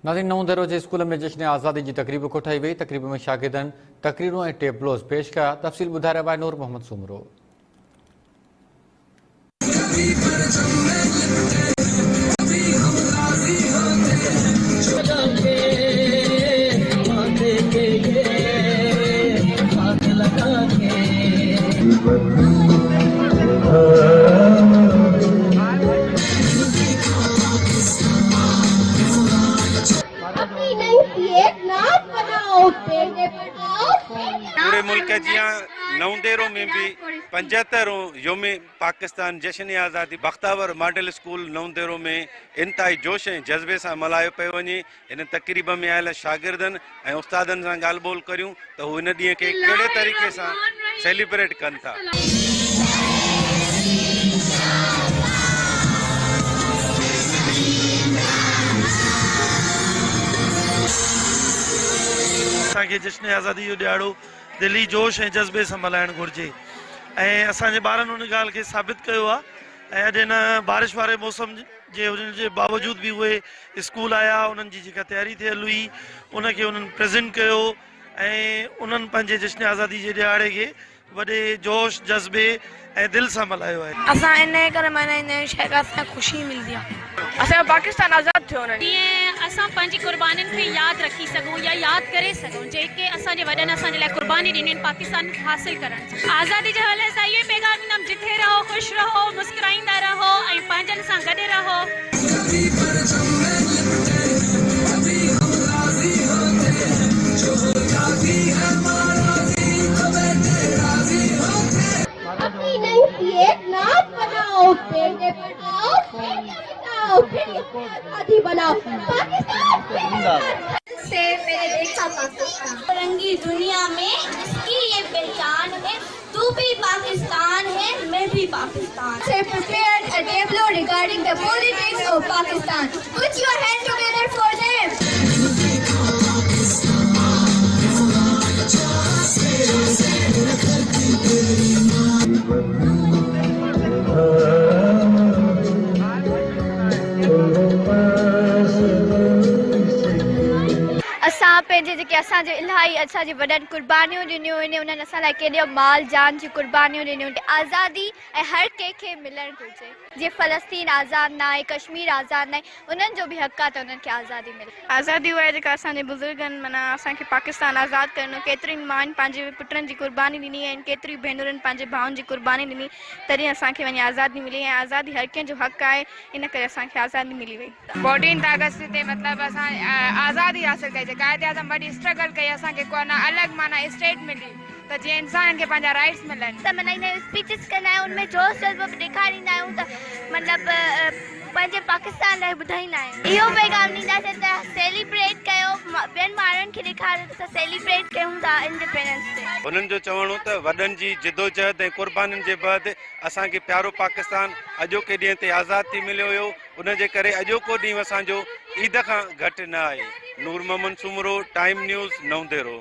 नाज़रीन, नओं दरो जे स्कूल में जश्न आज़ादी की तकरीब कोठाई वई। तकरीब में शागिर्दनि तकरीरूं ऐं टेबलोस पेश कया। तफ़सील ॿुधाए रहिया नूर मोहम्मद सुमरो। पूरे मुल्क जिया नवंदेरों में भी 75 योम पाकिस्तान जश्न आज़ादी बख्तावर मॉडल स्कूल नवंदेरों में इंतहाई जोश ऐं जज्बे से मल्हायो पियो वञे। इन तकरीब में आयल शागिर्दनि ऐं उस्तादनि सां ॻाल्हि ॿोल करियूं त हू इन ॾींहं खे कहिड़े तरीक़े सां सेलिब्रेट कनि था। असांखे जश्न आज़ादी जो ॾियारो दिली जोश ऐं जज़्बे सां मल्हाइणु घुरिजे ऐं असांजे ॿारनि उन ॻाल्हि खे साबित कयो आहे। ऐं अॼु हिन बारिश वारे मौसम जे हुजण जे बावजूद भी उहे स्कूल आया, उन्हनि जी जेका तयारी थियल हुई उनखे उन्हनि प्रेज़ेंट कयो ऐं उन्हनि पंहिंजे जश्न आज़ादी जे ॾियारे खे वॾे जोश जज़्बे ऐं दिलि सां मल्हायो आहे। असां इन करे मल्हाईंदा आहियूं छाकाणि असांखे ख़ुशी मिलंदी आहे। असांजो पाकिस्तान आज़ादु थियो न, जीअं असां पंहिंजी क़ुर्बानीनि खे यादि रखी सघूं या यादि करे सघूं जेके असांजे वॾनि असांजे लाइ क़ुर्बानी ॾिनी पाकिस्तान हासिल करण। आज़ादी जे हवाले सां इहो पैगाम ॾींदमि, जिथे रहो ख़ुशि रहो, मुस्कुराईंदा रहो ऐं पंहिंजनि सां गॾु रहो। रंगी दुनिया में इसकी ये पहचान है, तू भी पाकिस्तान है, मैं भी Pakistan. Say prepared a tableau regarding the politics of Pakistan. Put your hand together for them. असां पंहिंजे जेके असांजे इलाही असांजे वॾनि क़ुर्बानियूं ॾिनियूं आहिनि, उन्हनि असां लाइ केॾो माल जान जी क़ुर्बानियूं ॾिनियूं आहिनि। आज़ादी ऐं हर कंहिंखे मिलणु घुरिजे। जीअं फ़लस्तीन आज़ादु न आहे, कश्मीर आज़ादु न आहे, उन्हनि जो बि हक़ आहे त उन्हनि खे आज़ादी मिले। आज़ादी उहा आहे जेका असांजे बुज़ुर्गनि माना असांखे पाकिस्तान आज़ादु करणो। केतिरियुनि माउनि पंहिंजे पुटनि जी क़ुर्बानी ॾिनी आहिनि, केतिरियूं भेनरुनि पंहिंजे भाउनि जी क़ुर्बानी ॾिनी, तॾहिं असांखे वञी आज़ादी मिली। ऐं आज़ादी हर कंहिंजो हक़ आहे, इन करे असांखे आज़ादी मिली वई। 14 अगस्त ते मतिलबु असां आज़ादी हासिल कईसीं। क़ाइदे आज़म वॾी स्ट्रगल कई, असांखे को न अलॻि माना स्टेट मिली त जीअं इंसाननि खे पंहिंजा राइट्स मिलनि। त मल्हाईंदा आहियूं, स्पीचिस कंदा आहियूं, उनमें जोश जज़्बो बि ॾेखारींदा आहियूं त मतिलबु पंहिंजे पाकिस्तान लाइ ॿुधाईंदा आहियूं। इहो पैगाम ॾींदासीं त सेलिब्रेट कयो, ॿियनि माण्हुनि खे ॾेखारियो त सेलिब्रेट कयूं था इंडिपेंडेंस डे। उन्हनि जो चवणो त वॾनि जी जिदोजहद ऐं क़ुर्बानीनि जे बैदि असांखे प्यारो पाकिस्तान अॼोके ॾींहं ते आज़ादु थी मिलियो हुयो। उनजे करे अॼोको ॾींहुं असांजो ईद खां घटि न आहे। नूर मोहम्मद सुमरो, टाइम न्यूज़, नवंदेरो।